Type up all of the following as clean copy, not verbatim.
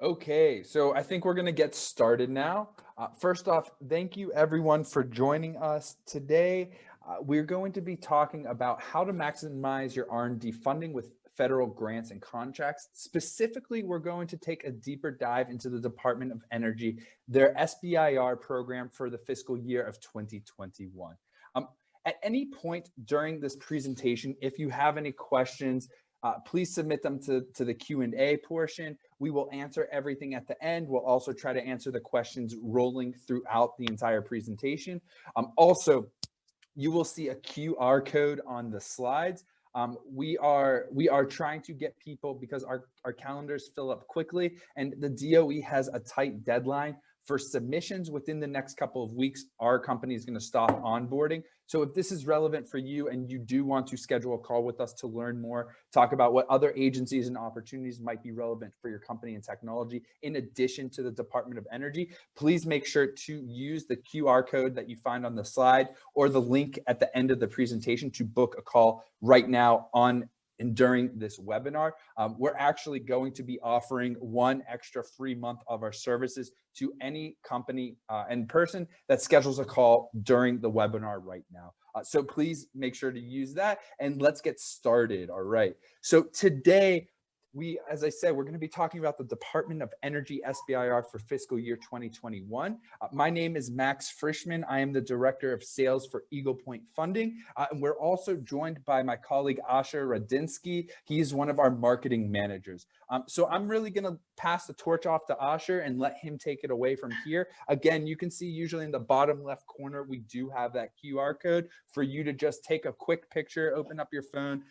Okay, so I think we're going to get started now. First off, thank you everyone for joining us today. We're going to be talking about how to maximize your R&D funding with federal grants and contracts. Specifically, we're going to take a deeper dive into the Department of Energy, their SBIR program for the fiscal year of 2021. At any point during this presentation, if you have any questions, please submit them to the Q&A portion. We will answer everything at the end. We'll also try to answer the questions rolling throughout the entire presentation. Also, you will see a QR code on the slides. We are trying to get people, because our calendars fill up quickly and the DOE has a tight deadline for submissions within the next couple of weeks. Our company is going to stop onboarding. So if this is relevant for you and you do want to schedule a call with us to learn more, talk about what other agencies and opportunities might be relevant for your company and technology, in addition to the Department of Energy, please make sure to use the QR code that you find on the slide or the link at the end of the presentation to book a call right now on and during this webinar. We're actually going to be offering one extra free month of our services to any company and person that schedules a call during the webinar right now. So please make sure to use that and let's get started. All right. So today, as I said, we're going to be talking about the Department of Energy SBIR for fiscal year 2021. My name is Max Frischman. I am the Director of Sales for Eagle Point Funding. And we're also joined by my colleague, Asher Radinsky. He's one of our marketing managers. So I'm really going to pass the torch off to Asher and let him take it away from here. Again, you can see usually in the bottom left corner, we do have that QR code for you to just take a quick picture, open up your phone,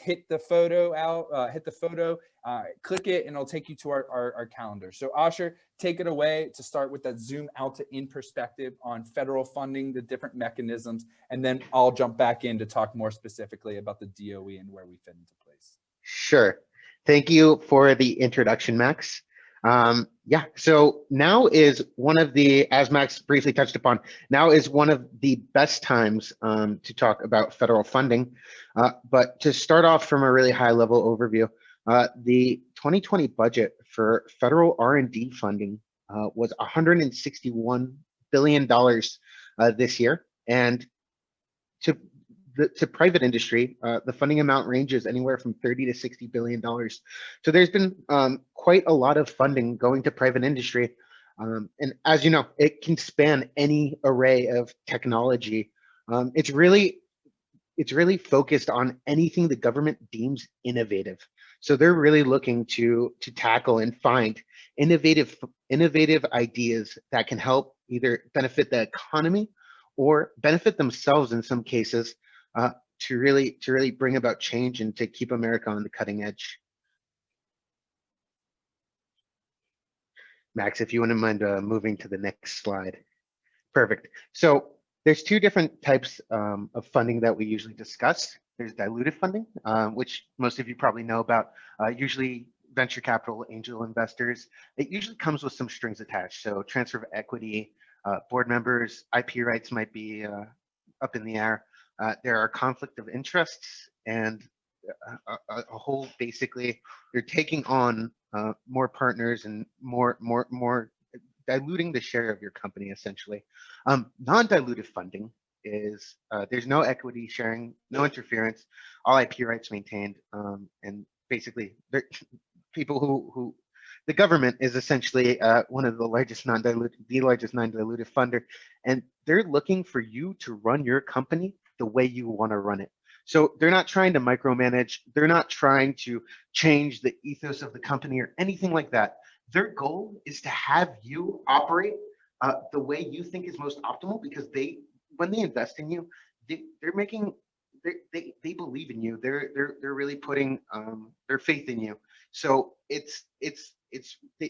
hit the photo, click it, and it'll take you to our calendar. So Asher, take it away to start with that zoom out to in perspective on federal funding, the different mechanisms, and then I'll jump back in to talk more specifically about the DOE and where we fit into place. Sure. Thank you for the introduction, Max. Yeah, so now is one of the, as Max briefly touched upon, now is one of the best times to talk about federal funding. But to start off from a really high level overview, the 2020 budget for federal R&D funding was $161 billion this year. And to private industry, the funding amount ranges anywhere from $30 to $60 billion. So there's been quite a lot of funding going to private industry. And as you know, it can span any array of technology. It's really focused on anything the government deems innovative. So they're really looking to tackle and find innovative ideas that can help either benefit the economy or benefit themselves in some cases, to really bring about change and to keep America on the cutting edge. Max, if you wouldn't mind moving to the next slide. Perfect. So there's two different types of funding that we usually discuss. There's diluted funding, which most of you probably know about, usually venture capital angel investors. It usually comes with some strings attached. So transfer of equity, board members, IP rights might be up in the air. There are conflict of interests and a whole, basically, you're taking on more partners and more diluting the share of your company, essentially. Non-dilutive funding is, there's no equity sharing, no interference, all IP rights maintained, and basically, people who the government is essentially one of the largest non-dilutive funder, and they're looking for you to run your company the way you want to run it. So they're not trying to micromanage. They're not trying to change the ethos of the company or anything like that. Their goal is to have you operate the way you think is most optimal, because when they invest in you, they believe in you. They're really putting their faith in you. So it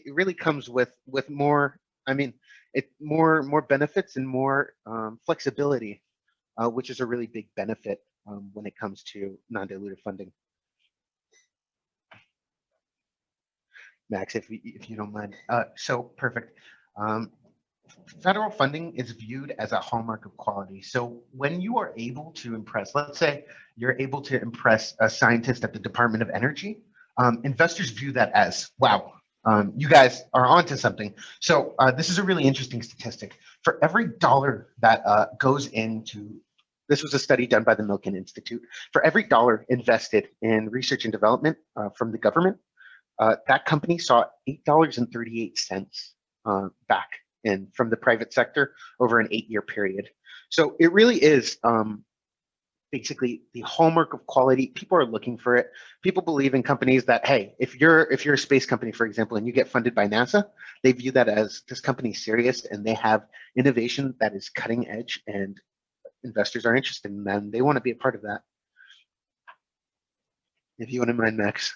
really comes with more, more benefits and more flexibility, which is a really big benefit when it comes to non-dilutive funding. Max, if you don't mind. So perfect. Federal funding is viewed as a hallmark of quality. So when you are able to impress, let's say you're able to impress a scientist at the Department of Energy, investors view that as, wow, you guys are onto something. So this is a really interesting statistic. For every dollar that goes into, this was a study done by the Milken Institute, for every dollar invested in research and development from the government, that company saw $8.38 back in from the private sector over an 8-year period. So it really is basically the hallmark of quality. People are looking for it. People believe in companies that, hey, if you're a space company, for example, and you get funded by NASA, they view that as this company's serious and they have innovation that is cutting edge and investors are interested in that and they want to be a part of that. If you wouldn't mind, Max.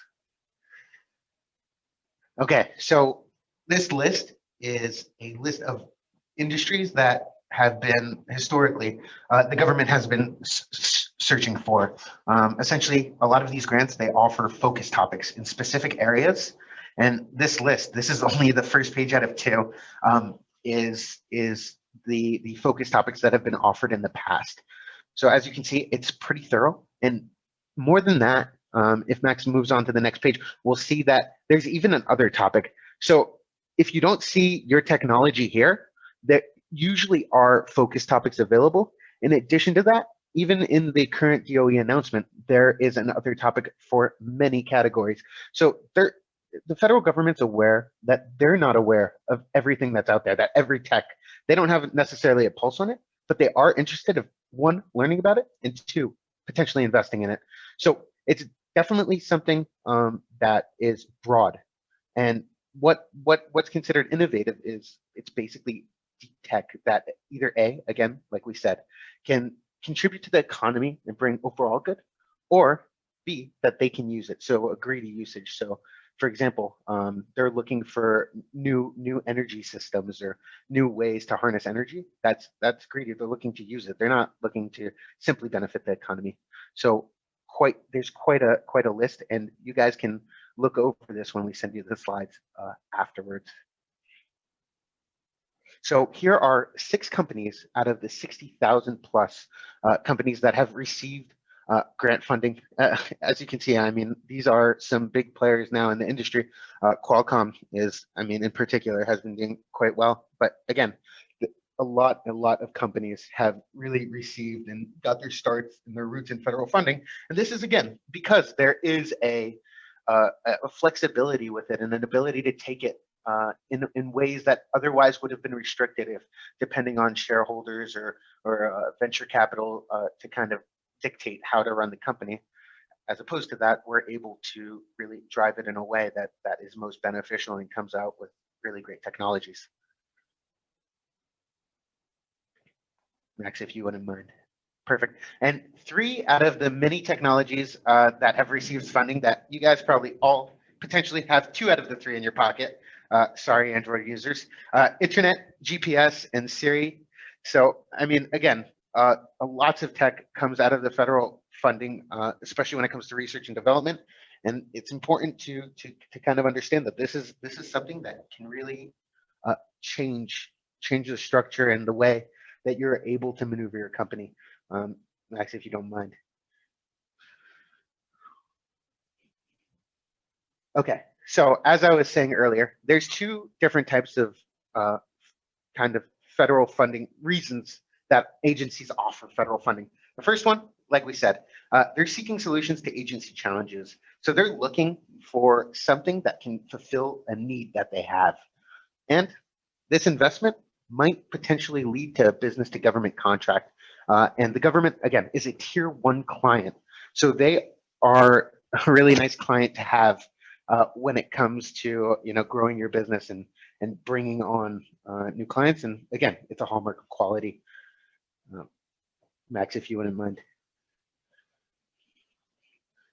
Okay, so this list is a list of industries that have been historically, the government has been searching for. Essentially, a lot of these grants, they offer focus topics in specific areas. And this list, this is only the first page out of 2, is the focus topics that have been offered in the past. So as you can see, it's pretty thorough. And more than that, if Max moves on to the next page, we'll see that there's even another topic. So if you don't see your technology here, there usually are focus topics available. In addition to that, even in the current DOE announcement, there is another topic for many categories. So the federal government's aware that they're not aware of everything that's out there, that every tech, they don't have necessarily a pulse on it, but they are interested in, 1, learning about it, and 2, potentially investing in it. So it's definitely something that is broad. And what's considered innovative is it's basically deep tech that either A, again, like we said, can contribute to the economy and bring overall good, or B, that they can use it. So agree to usage. So for example, they're looking for new energy systems or new ways to harness energy. That's greedy. They're looking to use it. They're not looking to simply benefit the economy. So there's quite a list, and you guys can look over this when we send you the slides afterwards. So here are 6 companies out of the 60,000 plus companies that have received grant funding. As you can see, I mean, these are some big players now in the industry. Qualcomm is, I mean, in particular, has been doing quite well. But again, a lot of companies have really received and got their starts and their roots in federal funding. And this is, again, because there is a flexibility with it and an ability to take it in ways that otherwise would have been restricted if depending on shareholders or venture capital to kind of dictate how to run the company. As opposed to that, we're able to really drive it in a way that is most beneficial and comes out with really great technologies. Max, if you wouldn't mind. Perfect. And 3 out of the many technologies that have received funding that you guys probably all potentially have 2 out of the 3 in your pocket. Sorry, Android users. Internet, GPS, and Siri. So, I mean, again, lots of tech comes out of the federal funding, especially when it comes to research and development. And it's important to kind of understand that this is something that can really change the structure and the way that you're able to maneuver your company. Max, if you don't mind. Okay, so as I was saying earlier, there's 2 different types of kind of federal funding reasons that agencies offer federal funding. The first one, like we said, they're seeking solutions to agency challenges. So they're looking for something that can fulfill a need that they have. And this investment might potentially lead to a business to government contract. And the government, again, is a tier 1 client. So they are a really nice client to have when it comes to growing your business and bringing on new clients. And again, it's a hallmark of quality. Max, if you wouldn't mind.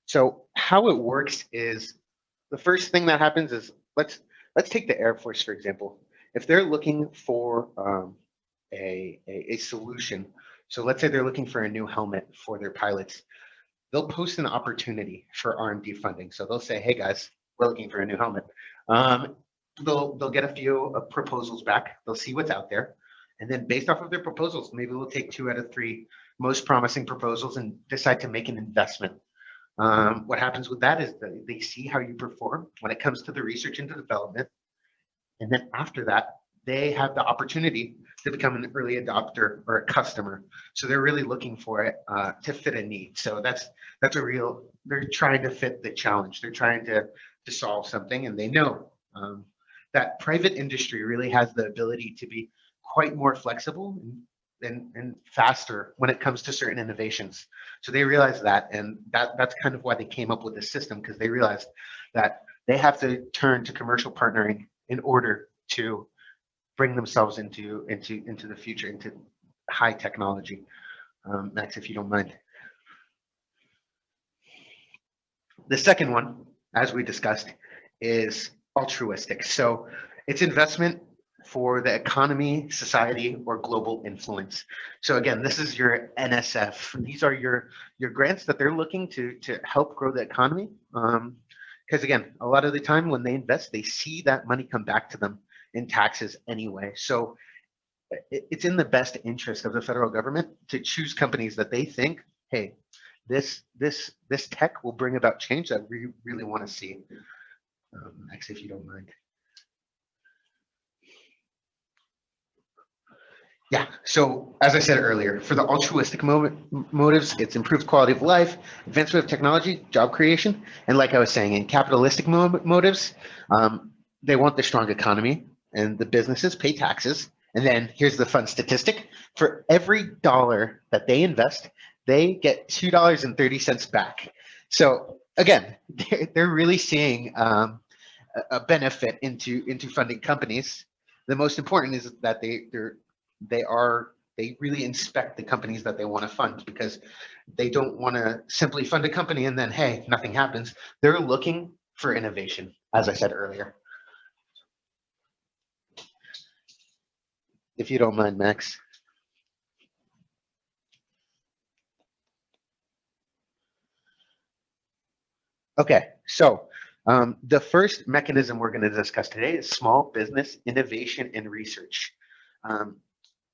So how it works is the first thing that happens is let's take the Air Force, for example. If they're looking for a solution, so let's say they're looking for a new helmet for their pilots, they'll post an opportunity for R&D funding. So they'll say, hey guys, we're looking for a new helmet. They'll get a few proposals back. They'll see what's out there. And then based off of their proposals, maybe we'll take 2 out of 3 most promising proposals and decide to make an investment. What happens with that is that they see how you perform when it comes to the research and development. And then after that, they have the opportunity to become an early adopter or a customer. So they're really looking for it to fit a need. So that's a real, they're trying to fit the challenge. They're trying to solve something, and they know that private industry really has the ability to be quite more flexible and faster when it comes to certain innovations. So they realize that, and that's kind of why they came up with this system, because they realized that they have to turn to commercial partnering in order to bring themselves into the future, into high technology. Max, if you don't mind. The second one, as we discussed, is altruistic. So it's investment for the economy, society, or global influence. So again, this is your NSF. These are your grants that they're looking to help grow the economy. Because again, a lot of the time when they invest, they see that money come back to them in taxes anyway. So it's in the best interest of the federal government to choose companies that they think, hey, this tech will bring about change that we really want to see. Max, if you don't mind. Yeah, so as I said earlier, for the altruistic motives, it's improved quality of life, advancement of technology, job creation, and like I was saying, in capitalistic motives, they want the strong economy, and the businesses pay taxes. And then here's the fun statistic: for every dollar that they invest, they get $2.30 back. So again, they're really seeing a benefit into funding companies. The most important is that they really inspect the companies that they want to fund, because they don't want to simply fund a company and then, hey, nothing happens. They're looking for innovation, as I said earlier. If you don't mind, Max. Okay, so the first mechanism we're going to discuss today is small business innovation and research.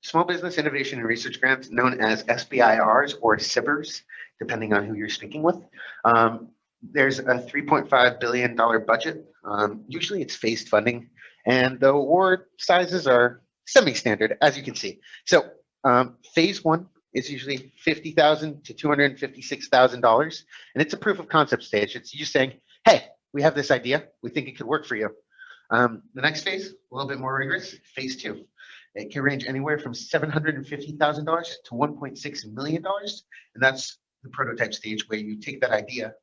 Small business innovation and research grants, known as SBIRs or SBIRs, depending on who you're speaking with. There's a $3.5 billion budget. Usually it's phased funding, and the award sizes are semi-standard, as you can see. So phase one is usually $50,000 to $256,000, and it's a proof of concept stage. It's you saying, hey, we have this idea, we think it could work for you. The next phase, a little bit more rigorous, phase two. It can range anywhere from $750,000 to $1.6 million. And that's the prototype stage, where you take that idea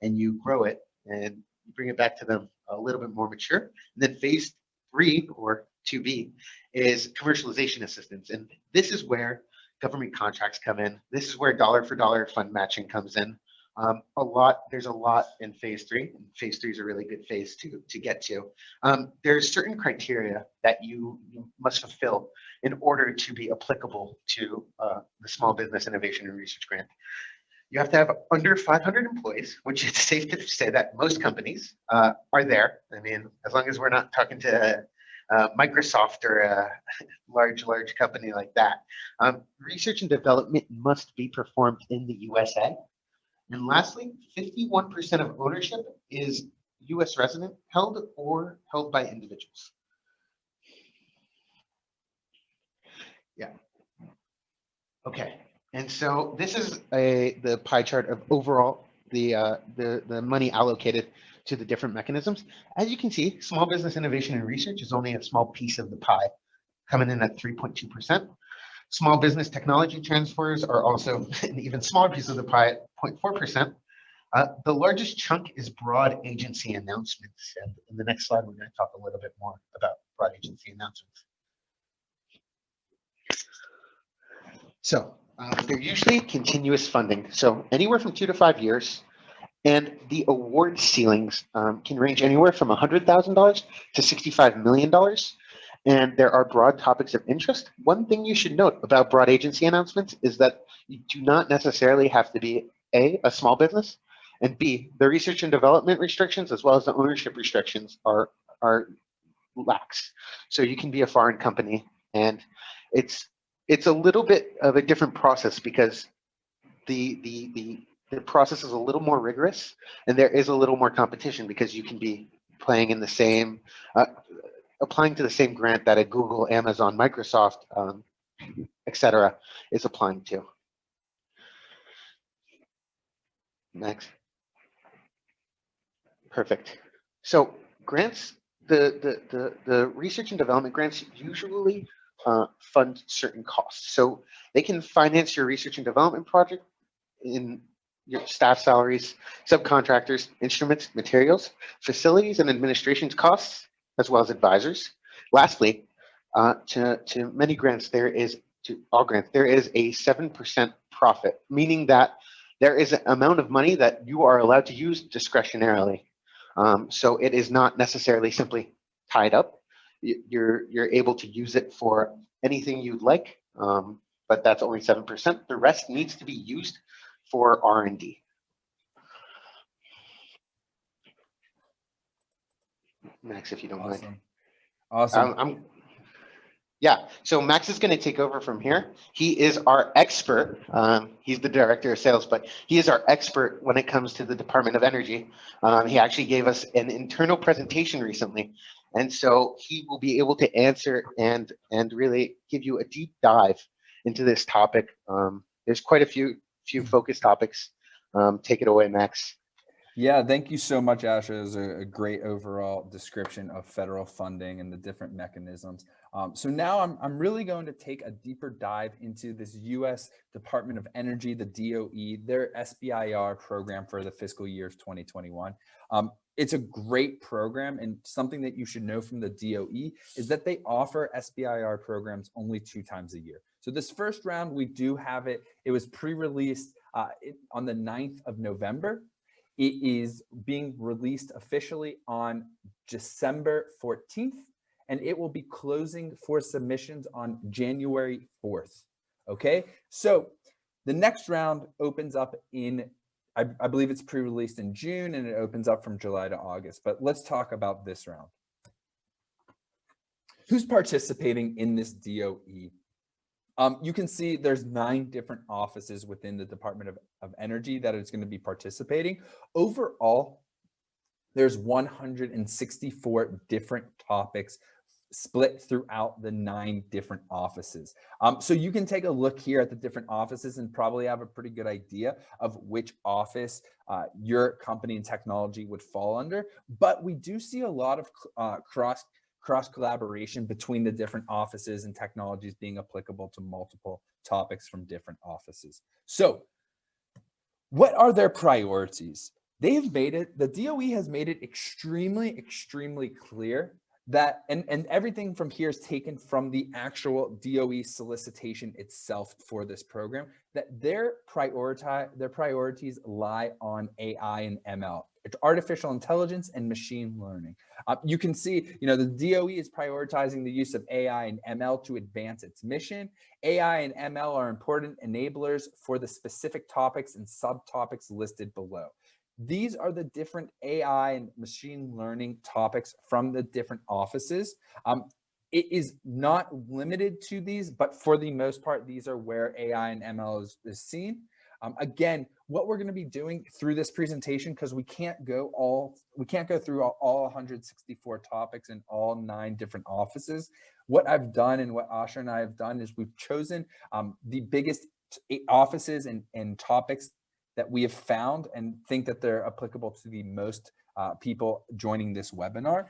and you grow it and you bring it back to them a little bit more mature. And then phase three, or 2B, is commercialization assistance. And this is where government contracts come in. This is where dollar for dollar fund matching comes in. There's a lot in phase three, and phase three is a really good phase to get to. There's certain criteria that you must fulfill in order to be applicable to the Small Business Innovation and Research Grant. You have to have under 500 employees, which it's safe to say that most companies are there. I mean, as long as we're not talking to Microsoft or a large company like that. Research and development must be performed in the USA. And lastly, 51% of ownership is US resident held or held by individuals. Yeah. Okay. And so this is the pie chart of overall the money allocated to the different mechanisms. As you can see, small business innovation and research is only a small piece of the pie, coming in at 3.2%. Small business technology transfers are also an even smaller piece of the pie at 0.4%. The largest chunk is broad agency announcements. And in the next slide, we're going to talk a little bit more about broad agency announcements. So they're usually continuous funding. So anywhere from 2 to 5 years. And the award ceilings can range anywhere from $100,000 to $65 million. And there are broad topics of interest. One thing you should note about broad agency announcements is that you do not necessarily have to be a small business, and B, the research and development restrictions as well as the ownership restrictions are lax. So you can be a foreign company, and it's a little bit of a different process, because the process is a little more rigorous, and there is a little more competition because you can be playing in the same applying to the same grant that a Google, Amazon, Microsoft, et cetera, is applying to. Next. Perfect. So grants, the research and development grants usually fund certain costs. So they can finance your research and development project in your staff salaries, subcontractors, instruments, materials, facilities and administration's costs, as well as advisors. Lastly, to many grants, to all grants, there is a 7% profit, meaning that there is an amount of money that you are allowed to use discretionarily. So it is not necessarily simply tied up. You're able to use it for anything you'd like, but that's only 7%. The rest needs to be used for R&D. Max, if you don't mind. Awesome. Yeah, so Max is going to take over from here. He is our expert. He's the director of sales, but he is our expert when it comes to the Department of Energy. He actually gave us an internal presentation recently. And so he will be able to answer and really give you a deep dive into this topic. There's quite a few focus topics. Take it away, Max. Yeah, thank you so much, Asher. It was a great overall description of federal funding and the different mechanisms. So now I'm really going to take a deeper dive into this U.S. Department of Energy, the DOE, their SBIR program for the fiscal year of 2021. It's a great program, and something that you should know from the DOE is that they offer SBIR programs only 2 times a year. So this first round, we do have it. It was pre-released on the 9th of November. It is being released officially on December 14th, and it will be closing for submissions on January 4th. Okay, so the next round opens up in, I believe it's pre-released in June, and it opens up from July to August. But let's talk about this round. Who's participating in this DOE? You can see there's 9 different offices within the Department of Energy that is going to be participating. Overall, there's 164 different topics split throughout the 9 different offices. So you can take a look here at the different offices and probably have a pretty good idea of which office your company and technology would fall under. But we do see a lot of cross collaboration between the different offices and technologies being applicable to multiple topics from different offices. So what are their priorities? They've made it, the DOE has made it extremely clear that, and everything from here is taken from the actual DOE solicitation itself for this program, that their priorities lie on AI and ML. It's artificial intelligence and machine learning. You can see, the DOE is prioritizing the use of AI and ML to advance its mission. AI and ML are important enablers for the specific topics and subtopics listed below. These are the different AI and machine learning topics from the different offices. It is not limited to these, but for the most part, these are where AI and ML is seen. Again, what we're going to be doing through this presentation, because we can't go through all 164 topics in all 9 different offices. What I've done and what Asher and I have done is we've chosen the biggest offices and topics that we have found and think that they're applicable to the most people joining this webinar.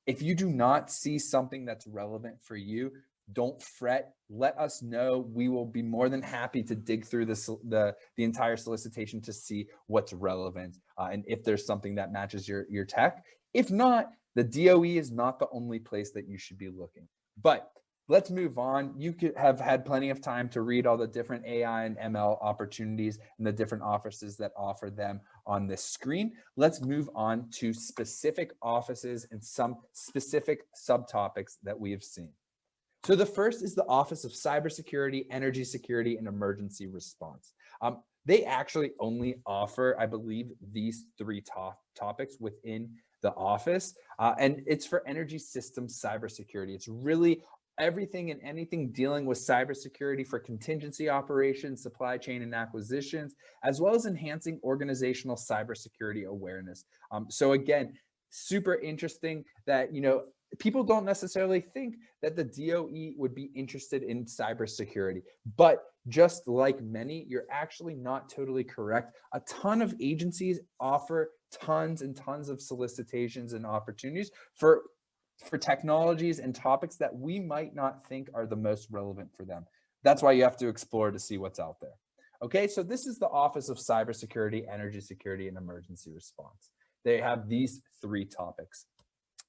If you do not see something that's relevant for you, don't fret. Let us know. We will be more than happy to dig through the entire solicitation to see what's relevant and if there's something that matches your tech. If not, the DOE is not the only place that you should be looking. But let's move on. You could have had plenty of time to read all the different AI and ML opportunities and the different offices that offer them on this screen. Let's move on to specific offices and some specific subtopics that we have seen. So the first is the Office of Cybersecurity, Energy Security, and Emergency Response. They actually only offer, I believe, these 3 topics within the office, and it's for energy systems cybersecurity. It's really everything and anything dealing with cybersecurity for contingency operations, supply chain and acquisitions, as well as enhancing organizational cybersecurity awareness. So again, super interesting that, people don't necessarily think that the DOE would be interested in cybersecurity, but just like many, you're actually not totally correct. A ton of agencies offer tons and tons of solicitations and opportunities for technologies and topics that we might not think are the most relevant for them. That's why you have to explore to see what's out there. Okay, so this is the Office of Cybersecurity, Energy Security, and Emergency Response. They have these 3 topics.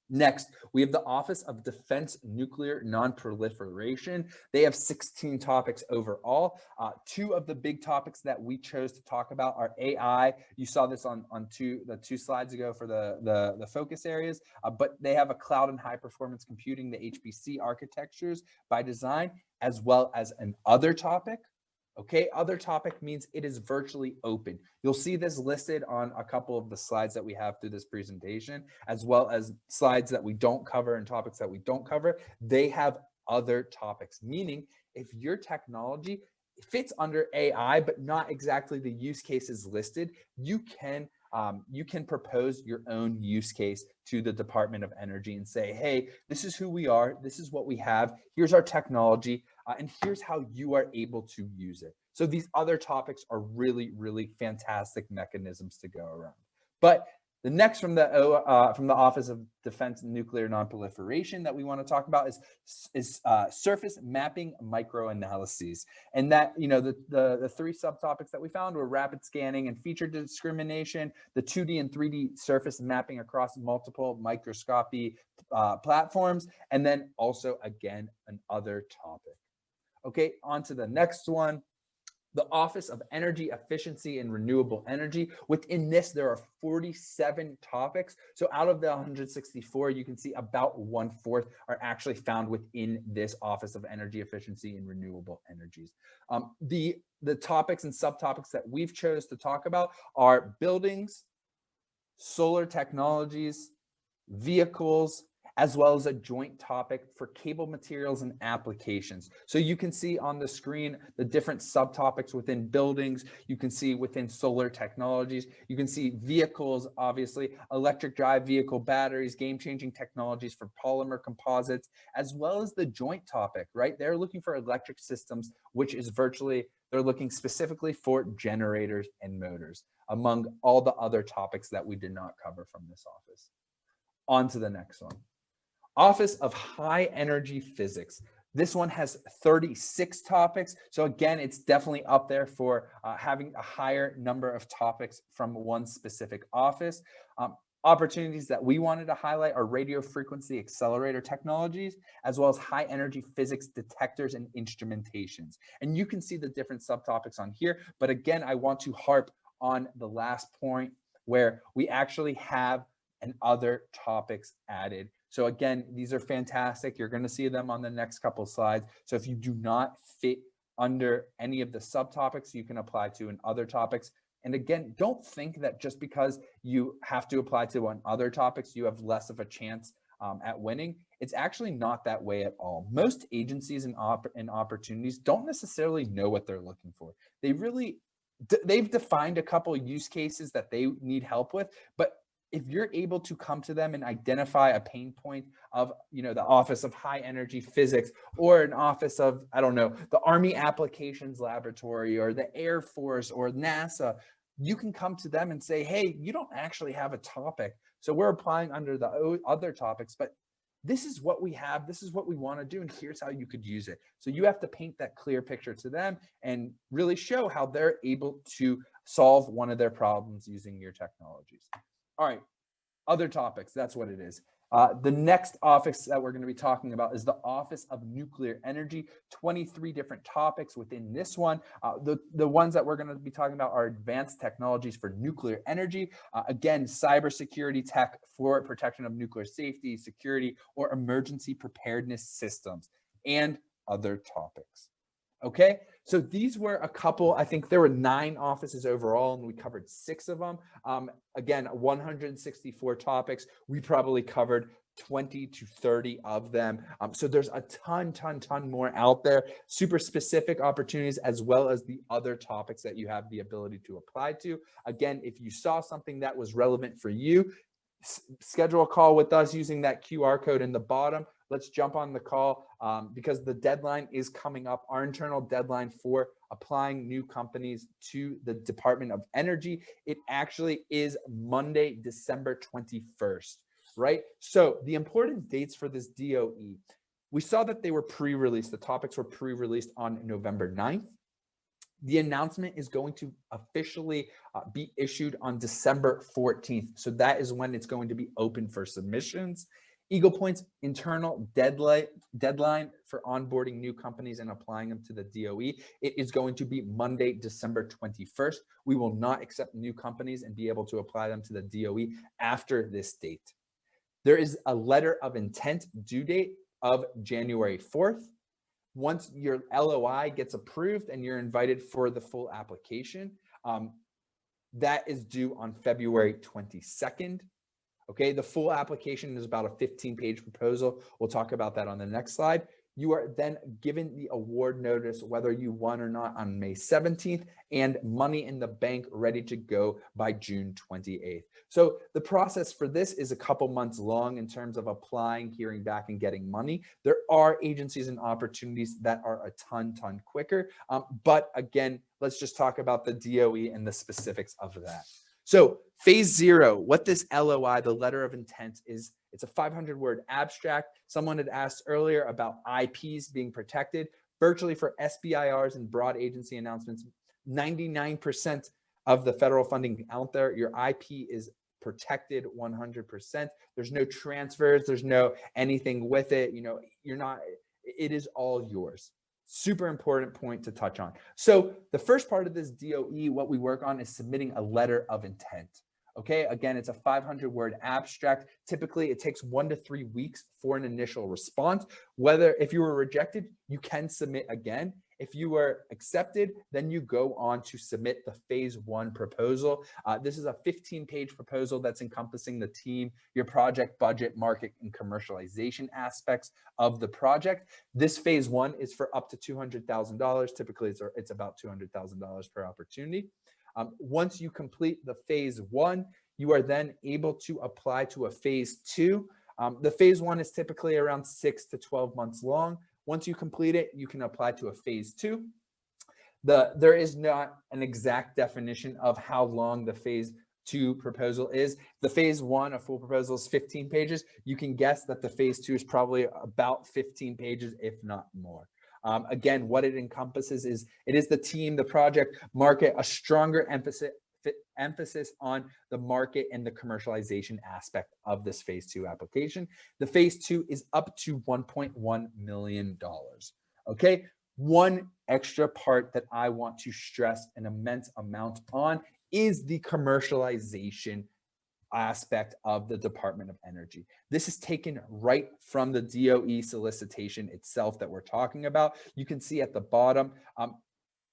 Next, we have the Office of Defense Nuclear Non-Proliferation. They have 16 topics overall. 2 of the big topics that we chose to talk about are AI. You saw this on the 2 slides ago for the focus areas, but they have a cloud and high performance computing, the HPC architectures by design, as well as an other topic. Okay, other topic means it is virtually open. You'll see this listed on a couple of the slides that we have through this presentation, as well as slides that we don't cover and topics that we don't cover. They have other topics, meaning if your technology fits under AI, but not exactly the use cases listed, you can propose your own use case to the Department of Energy and say, hey, this is who we are, this is what we have, here's our technology, and here's how you are able to use it. So these other topics are really, really fantastic mechanisms to go around. But the next from the Office of Defense and Nuclear Nonproliferation that we want to talk about is surface mapping microanalyses. And that, the 3 subtopics that we found were rapid scanning and feature discrimination, the 2D and 3D surface mapping across multiple microscopy platforms, and then also, again, another topic. Okay, on to the next one. The Office of Energy Efficiency and Renewable Energy. Within this, there are 47 topics. So out of the 164, you can see about 1/4 are actually found within this Office of Energy Efficiency and Renewable Energies. The topics and subtopics that we've chose to talk about are buildings, solar technologies, vehicles, as well as a joint topic for cable materials and applications. So you can see on the screen the different subtopics within buildings. You can see within solar technologies. You can see vehicles, obviously, electric drive vehicle batteries, game-changing technologies for polymer composites, as well as the joint topic, right? They're looking for electric systems, which is they're looking specifically for generators and motors, among all the other topics that we did not cover from this office. On to the next one. Office of High Energy Physics. This one has 36 topics. So again, it's definitely up there for having a higher number of topics from one specific office. Opportunities that we wanted to highlight are radio frequency accelerator technologies, as well as high energy physics detectors and instrumentations. And you can see the different subtopics on here. But again, I want to harp on the last point where we actually have and other topics added. So again, these are fantastic. You're going to see them on the next couple slides. So if you do not fit under any of the subtopics, you can apply to in other topics. And again, don't think that just because you have to apply to on other topics, you have less of a chance at winning. It's actually not that way at all. Most agencies and opportunities don't necessarily know what they're looking for. They've defined a couple use cases that they need help with, but if you're able to come to them and identify a pain point of, the Office of High Energy Physics, or an office of, I don't know, the Army Applications Laboratory or the Air Force or NASA, you can come to them and say, hey, you don't actually have a topic. So we're applying under the other topics, but this is what we have, this is what we want to do, and here's how you could use it. So you have to paint that clear picture to them and really show how they're able to solve one of their problems using your technologies. All right, other topics, that's what it is. The next office that we're going to be talking about is the Office of Nuclear Energy. 23 different topics within this one. The ones that we're going to be talking about are advanced technologies for nuclear energy. Again, cybersecurity tech for protection of nuclear safety, security, or emergency preparedness systems, and other topics. Okay, so these were a couple, I think there were 9 offices overall, and we covered 6 of them. Again, 164 topics. We probably covered 20 to 30 of them. So there's a ton more out there, super specific opportunities, as well as the other topics that you have the ability to apply to. Again, if you saw something that was relevant for you, schedule a call with us using that QR code in the bottom. Let's jump on the call because the deadline is coming up. Our internal deadline for applying new companies to the Department of Energy, it actually is Monday, December 21st, right? So the important dates for this DOE, we saw that they were pre-released. The topics were pre-released on November 9th. The announcement is going to officially be issued on December 14th. So that is when it's going to be open for submissions. Eagle Point's internal deadline for onboarding new companies and applying them to the DOE, it is going to be Monday, December 21st. We will not accept new companies and be able to apply them to the DOE after this date. There is a letter of intent due date of January 4th. Once your LOI gets approved and you're invited for the full application, that is due on February 22nd. Okay, the full application is about a 15-page proposal. We'll talk about that on the next slide. You are then given the award notice, whether you won or not, on May 17th, and money in the bank ready to go by June 28th. So the process for this is a couple months long in terms of applying, hearing back, and getting money. There are agencies and opportunities that are a ton quicker. But again, let's just talk about the DOE and the specifics of that. So phase 0, what this LOI, the letter of intent, is, it's a 500-word abstract. Someone had asked earlier about IPs being protected. Virtually for SBIRs and broad agency announcements, 99% of the federal funding out there, your IP is protected 100%. There's no transfers, there's no anything with it. You know, it is all yours. Super important point to touch on. So the first part of this DOE, what we work on is submitting a letter of intent. Okay, again, it's a 500-word abstract. Typically, it takes 1 to 3 weeks for an initial response. If you were rejected, you can submit again. If you were accepted, then you go on to submit the phase 1 proposal. This is a 15-page proposal that's encompassing the team, your project, budget, market, and commercialization aspects of the project. This phase 1 is for up to $200,000. Typically, it's about $200,000 per opportunity. Once you complete the phase 1, you are then able to apply to a phase 2. The phase 1 is typically around 6 to 12 months long. Once you complete it, you can apply to a phase 2. There is not an exact definition of how long the phase 2 proposal is. The phase 1, a full proposal, is 15 pages. You can guess that the phase 2 is probably about 15 pages, if not more. Again, what it encompasses is, it is the team, the project, market, a stronger emphasis on the market and the commercialization aspect of this phase 2 application. The phase 2 is up to $1.1 million. Okay, one extra part that I want to stress an immense amount on is the commercialization aspect of the Department of Energy. This is taken right from the DOE solicitation itself that we're talking about. You can see at the bottom,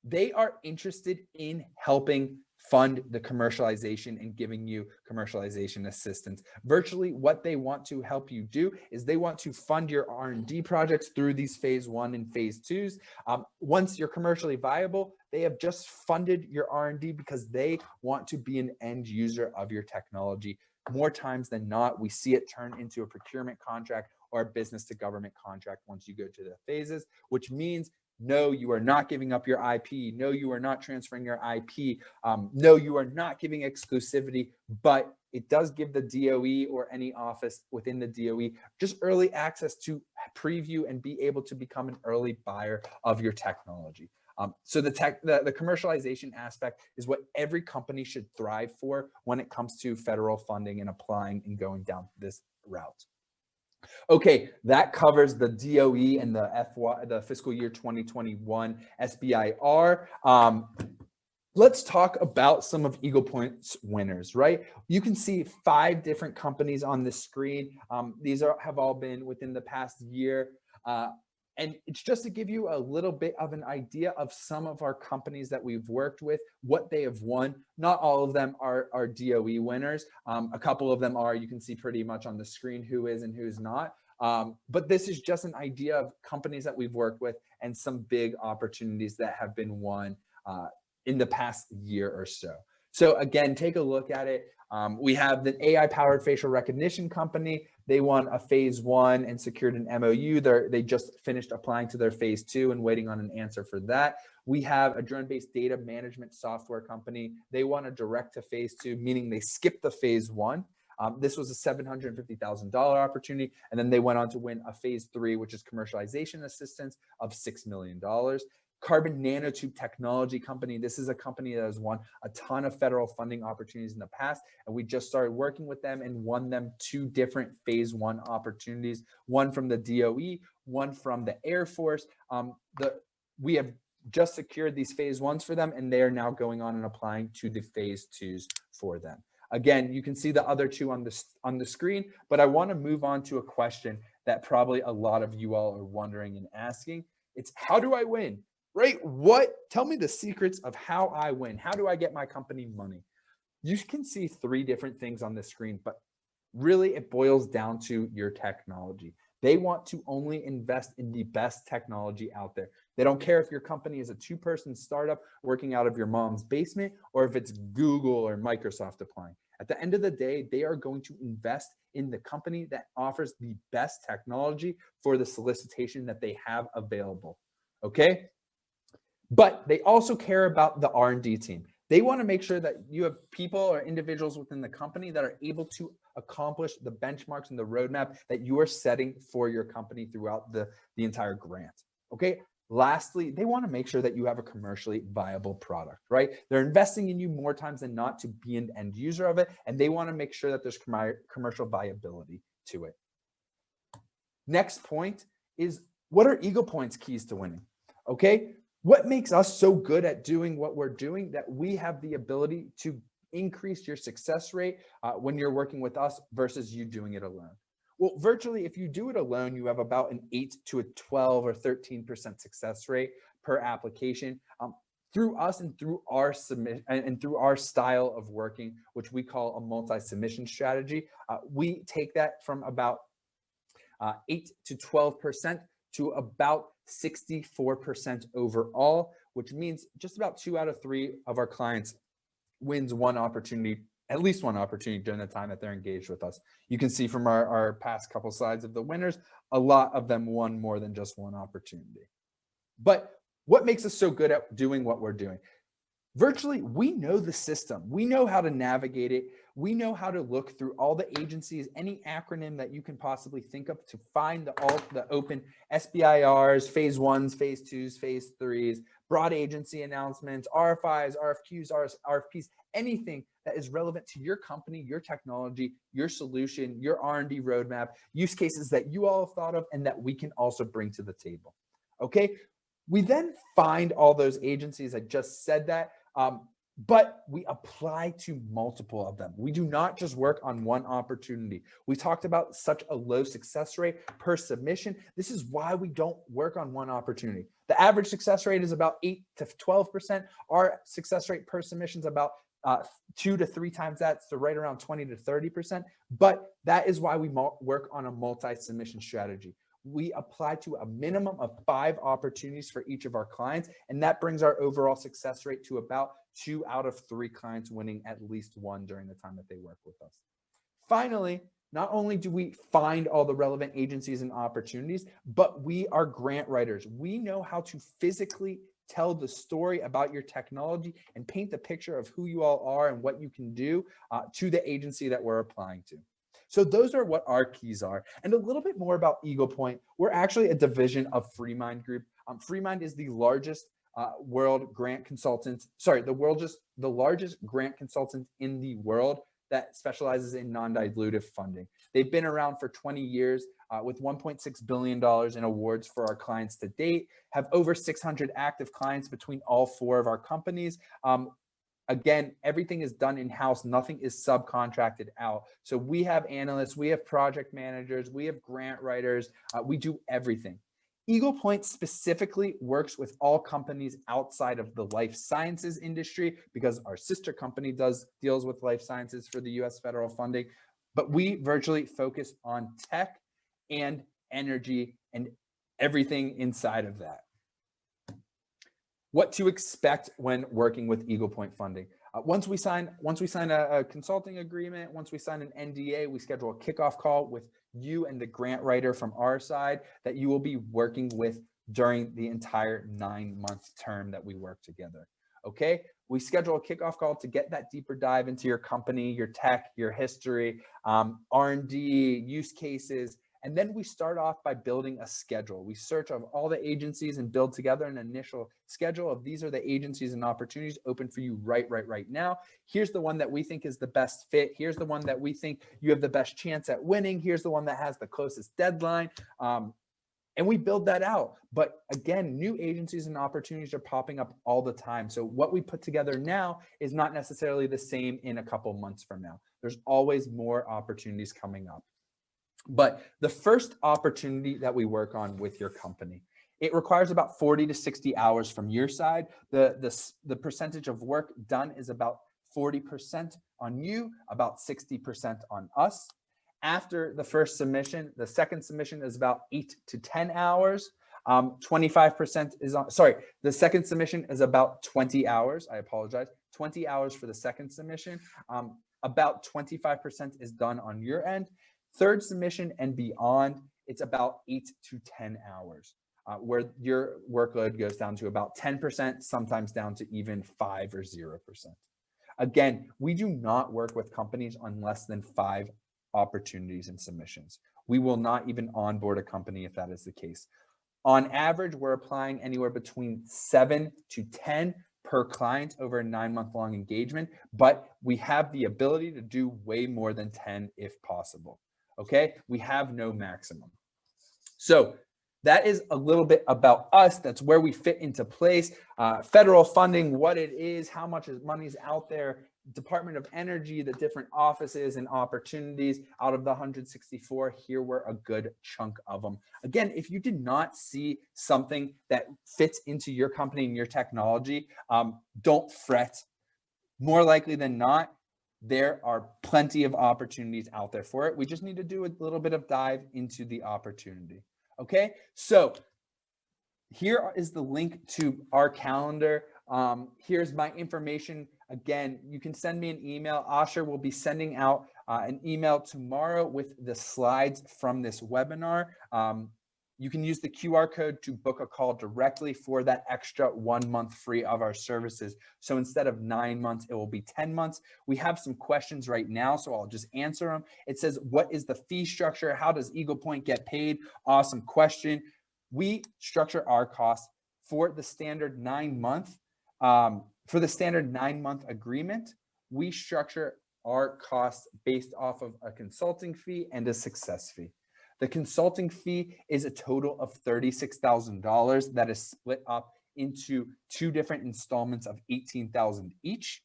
they are interested in helping fund the commercialization and giving you commercialization assistance. Virtually what they want to help you do is they want to fund your R&D projects through these phase 1 and phase 2s. Once you're commercially viable, they have just funded your R&D because they want to be an end user of your technology. More times than not, we see it turn into a procurement contract or a business to government contract once you go to the phases, which means no, you are not giving up your IP. No, you are not transferring your IP. No, you are not giving exclusivity, but it does give the DOE or any office within the DOE just early access to preview and be able to become an early buyer of your technology. So the commercialization aspect is what every company should thrive for when it comes to federal funding and applying and going down this route. Okay, that covers the DOE and the fiscal year 2021 SBIR. Let's talk about some of Eagle Point's winners, right? You can see 5 different companies on the screen. These have all been within the past year. And it's just to give you a little bit of an idea of some of our companies that we've worked with, what they have won. Not all of them are DOE winners. A couple of them are, you can see pretty much on the screen who is and who's not. But this is just an idea of companies that we've worked with and some big opportunities that have been won in the past year or so. So again, take a look at it. We have the AI-powered facial recognition company. They won a phase 1 and secured an MOU. They just finished applying to their phase 2 and waiting on an answer for that. We have a drone-based data management software company. They won a direct to phase 2, meaning they skipped the phase 1. This was a $750,000 opportunity. And then they went on to win a phase 3, which is commercialization assistance of $6 million. Carbon Nanotube Technology Company. This is a company that has won a ton of federal funding opportunities in the past, and we just started working with them and won them 2 different phase 1 opportunities, one from the DOE, one from the Air Force. We have just secured these phase 1s for them, and they are now going on and applying to the phase 2s for them. Again, you can see the other 2 on the screen, but I want to move on to a question that probably a lot of you all are wondering and asking. It's, how do I win? Right? Tell me the secrets of how I win. How do I get my company money? You can see 3 different things on the screen, but really it boils down to your technology. They want to only invest in the best technology out there. They don't care if your company is a 2-person startup working out of your mom's basement, or if it's Google or Microsoft applying. At the end of the day, they are going to invest in the company that offers the best technology for the solicitation that they have available. Okay? But they also care about the R&D team. They want to make sure that you have people or individuals within the company that are able to accomplish the benchmarks and the roadmap that you are setting for your company throughout the entire grant. Okay. Lastly, they want to make sure that you have a commercially viable product, right? They're investing in you more times than not to be an end user of it, and they want to make sure that there's commercial viability to it. Next point is, what are Eagle Point's keys to winning? Okay. What makes us so good at doing what we're doing that we have the ability to increase your success rate when you're working with us versus you doing it alone? Well, virtually, if you do it alone, you have about an 8 to a 12 or 13% success rate per application. Through us and through our submission and through our style of working, which we call a multi-submission strategy, we take that from about 8 to 12% to about 64% overall, which means just about 2 out of 3 of our clients wins one opportunity, at least one opportunity during the time that they're engaged with us. You can see from our past couple slides of the winners, a lot of them won more than just one opportunity. But what makes us so good at doing what we're doing? Virtually, we know the system. We know how to navigate it. We know how to look through all the agencies, any acronym that you can possibly think of to find the open SBIRs, phase 1s, phase 2s, phase 3s, broad agency announcements, RFIs, RFQs, RFPs, anything that is relevant to your company, your technology, your solution, your R&D roadmap, use cases that you all have thought of and that we can also bring to the table. Okay. We then find all those agencies. I just said that. But we apply to multiple of them. We do not just work on one opportunity. We talked about such a low success rate per submission. This is why we don't work on one opportunity. The average success rate is about 8 to 12%. Our success rate per submission is about 2 to 3 times that, so right around 20 to 30%. But that is why we work on a multi-submission strategy. We apply to a minimum of 5 opportunities for each of our clients, and that brings our overall success rate to about 2 out of 3 clients winning at least one during the time that they work with us. Finally, not only do we find all the relevant agencies and opportunities, but we are grant writers. We know how to physically tell the story about your technology and paint the picture of who you all are and what you can do to the agency that we're applying to. So those are what our keys are. And a little bit more about Eagle Point. We're actually a division of Freemind Group. Freemind is the largest world grant consultant, the largest grant consultant in the world that specializes in non-dilutive funding. They've been around for 20 years with $1.6 billion in awards for our clients to date, have over 600 active clients between all 4 of our companies. Again, everything is done in-house. Nothing is subcontracted out. So we have analysts, we have project managers, we have grant writers. We do everything. Eagle Point specifically works with all companies outside of the life sciences industry because our sister company deals with life sciences for the US federal funding. But we virtually focus on tech and energy and everything inside of that. what to expect when working with Eagle Point Funding. Once we sign a consulting agreement, once we sign an NDA, we schedule a kickoff call with you and the grant writer from our side that you will be working with during the entire 9-month term that we work together. Okay, we schedule a kickoff call to get that deeper dive into your company, your tech, your history, R&D, use cases. And then we start off by building a schedule. We search of all the agencies and build together an initial schedule of these are the agencies and opportunities open for you right now. Here's the one that we think is the best fit. Here's the one that we think you have the best chance at winning. Here's the one that has the closest deadline. And we build that out. But again, new agencies and opportunities are popping up all the time. So what we put together now is not necessarily the same in a couple months from now. There's always more opportunities coming up. But the first opportunity that we work on with your company, it requires about 40 to 60 hours from your side. The percentage of work done is about 40% on you, about 60% on us. After the first submission, the second submission is about 8 to 10 hours. 25% is on, sorry, the second submission is about 20 hours. I apologize. 20 hours for the second submission. About 25% is done on your end. Third submission and beyond, it's about 8 to 10 hours, where your workload goes down to about 10%, sometimes down to even 5 or 0%. Again, we do not work with companies on less than 5 opportunities and submissions. We will not even onboard a company if that is the case. On average, we're applying anywhere between 7 to 10 per client over a 9-month-long engagement, but we have the ability to do way more than 10 if possible. Okay, we have no maximum. So that is a little bit about us. That's where we fit into place. Federal funding, what it is, how much money is out there, Department of Energy, the different offices and opportunities. Out of the 164, here were a good chunk of them. Again, if you did not see something that fits into your company and your technology, don't fret. More likely than not, there are plenty of opportunities out there for it. We just need to do a little bit of dive into the opportunity. Okay, so here is the link to our calendar. Here's my information. Again, you can send me an email. Asher will be sending out an email tomorrow with the slides from this webinar. You can use the QR code to book a call directly for that extra 1 month free of our services. So instead of 9 months, it will be 10 months. We have some questions right now, so I'll just answer them. It says, what is the fee structure? How does Eagle Point get paid? Awesome question. We structure our costs for the standard 9-month, agreement. We structure our costs based off of a consulting fee and a success fee. The consulting fee is a total of $36,000 that is split up into 2 different installments of $18,000 each.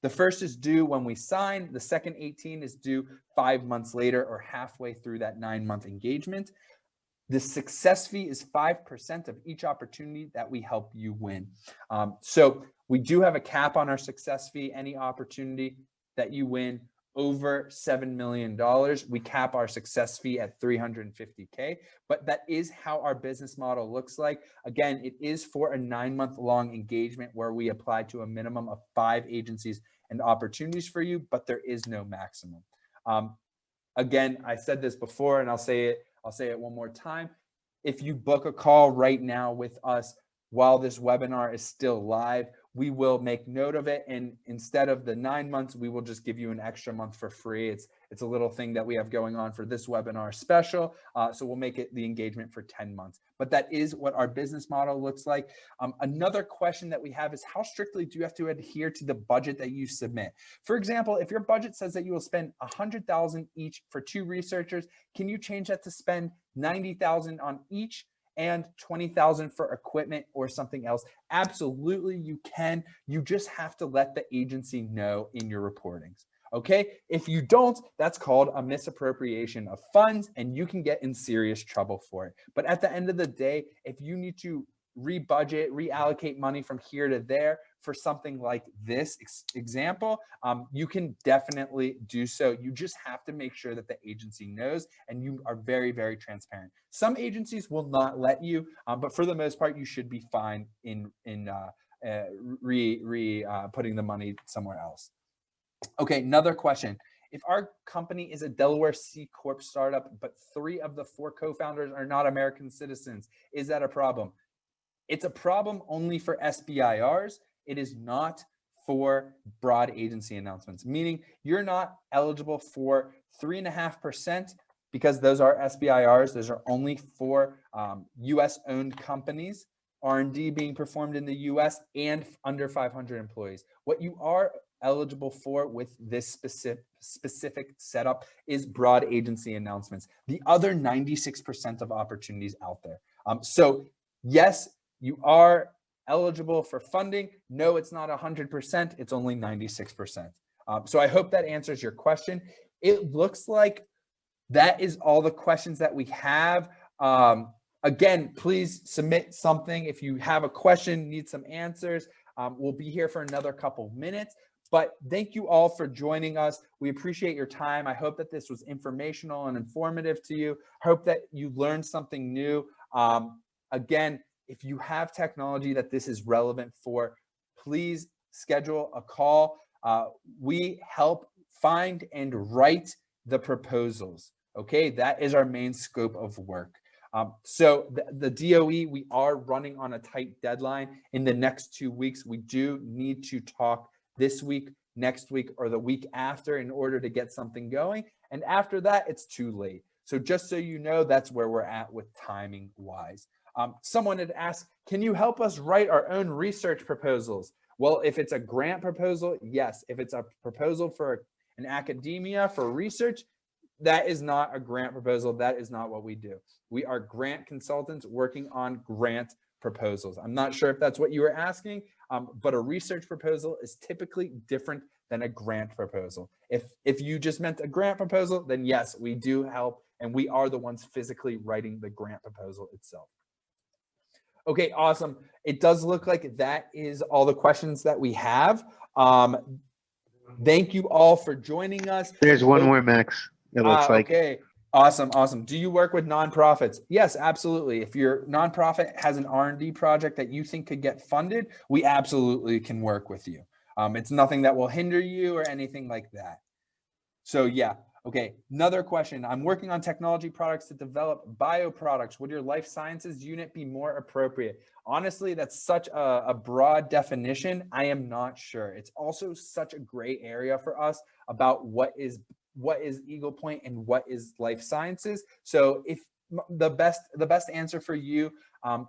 The first is due when we sign. The second 18 is due 5 months later or halfway through that 9-month engagement. The success fee is 5% of each opportunity that we help you win. So we do have a cap on our success fee. Any opportunity that you win over $7 million, we cap our success fee at $350K, but that is how our business model looks like. Again, it is for a 9-month-long engagement where we apply to a minimum of 5 agencies and opportunities for you, but there is no maximum. Again, I said this before and I'll say it one more time. If you book a call right now with us while this webinar is still live, we will make note of it. And instead of the 9 months, we will just give you an extra month for free. It's a little thing that we have going on for this webinar special. So we'll make it the engagement for 10 months. But that is what our business model looks like. Another question that we have is how strictly do you have to adhere to the budget that you submit? For example, if your budget says that you will spend $100,000 each for 2 researchers, can you change that to spend $90,000 on each and $20,000 for equipment or something else? Absolutely, you can. You just have to let the agency know in your reportings. Okay, if you don't, that's called a misappropriation of funds and you can get in serious trouble for it. But at the end of the day, if you need to rebudget, reallocate money from here to there for something like this example, you can definitely do so. You just have to make sure that the agency knows and you are very, very transparent. Some agencies will not let you, but for the most part, you should be fine in putting the money somewhere else. Okay, another question. If our company is a Delaware C Corp startup, but 3 of the 4 co-founders are not American citizens, is that a problem? It's a problem only for SBIRs. It is not for broad agency announcements, meaning you're not eligible for 3.5% because those are SBIRs. Those are only for US owned companies, R&D being performed in the US and under 500 employees. What you are eligible for with this specific setup is broad agency announcements, the other 96% of opportunities out there. So yes, you are eligible for funding. No, it's not 100%. It's only 96%. So I hope that answers your question. It looks like that is all the questions that we have. Again, please submit something. If you have a question, need some answers, we'll be here for another couple minutes. But thank you all for joining us. We appreciate your time. I hope that this was informational and informative to you. I hope that you learned something new. Again, if you have technology that this is relevant for, please schedule a call. We help find and write the proposals. Okay, that is our main scope of work. So the DOE, we are running on a tight deadline. In the next 2 weeks, we do need to talk this week, next week, or the week after in order to get something going. And after that, it's too late. So just so you know, that's where we're at with timing wise. Someone had asked, can you help us write our own research proposals? Well, if it's a grant proposal, yes. If it's a proposal for an academia for research, that is not a grant proposal. That is not what we do. We are grant consultants working on grant proposals. I'm not sure if that's what you were asking, but a research proposal is typically different than a grant proposal. If you just meant a grant proposal, then yes, we do help, and we are the ones physically writing the grant proposal itself. Okay, awesome. It does look like that is all the questions that we have. Thank you all for joining us. There's one more, Max. It looks like. Okay, awesome. Do you work with nonprofits? Yes, absolutely. If your nonprofit has an R&D project that you think could get funded, we absolutely can work with you. It's nothing that will hinder you or anything like that. So yeah. Okay, another question. I'm working on technology products to develop bio products. Would your life sciences unit be more appropriate? Honestly, that's such a broad definition. I am not sure. It's also such a gray area for us about what is Eagle Point and what is life sciences. So if the best answer for you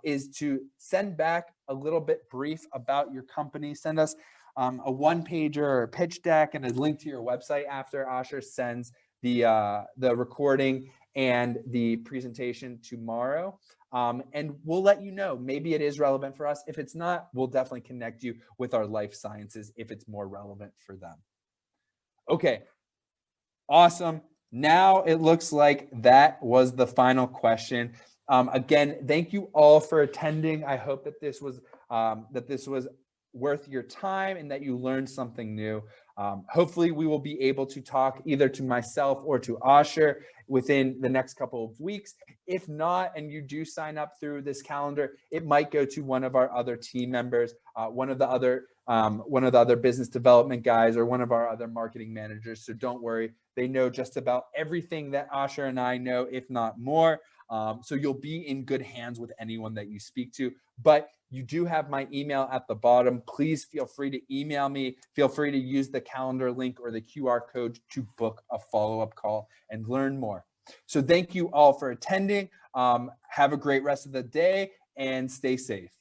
is to send back a little bit brief about your company. Send us a one-pager or pitch deck and a link to your website after Asher sends the recording and the presentation tomorrow. And we'll let you know. Maybe it is relevant for us. If it's not, we'll definitely connect you with our life sciences if it's more relevant for them. Okay, awesome. Now it looks like that was the final question. Again, thank you all for attending. I hope that this was worth your time and that you learned something new. Hopefully we will be able to talk either to myself or to Asher within the next couple of weeks. If not, and you do sign up through this calendar, it might go to one of our other team members, one of the other business development guys, or one of our other marketing managers. So don't worry, they know just about everything that Asher and I know, if not more. So you'll be in good hands with anyone that you speak to. But you do have my email at the bottom. Please feel free to email me. Feel free to use the calendar link or the QR code to book a follow-up call and learn more. So thank you all for attending. Have a great rest of the day and stay safe.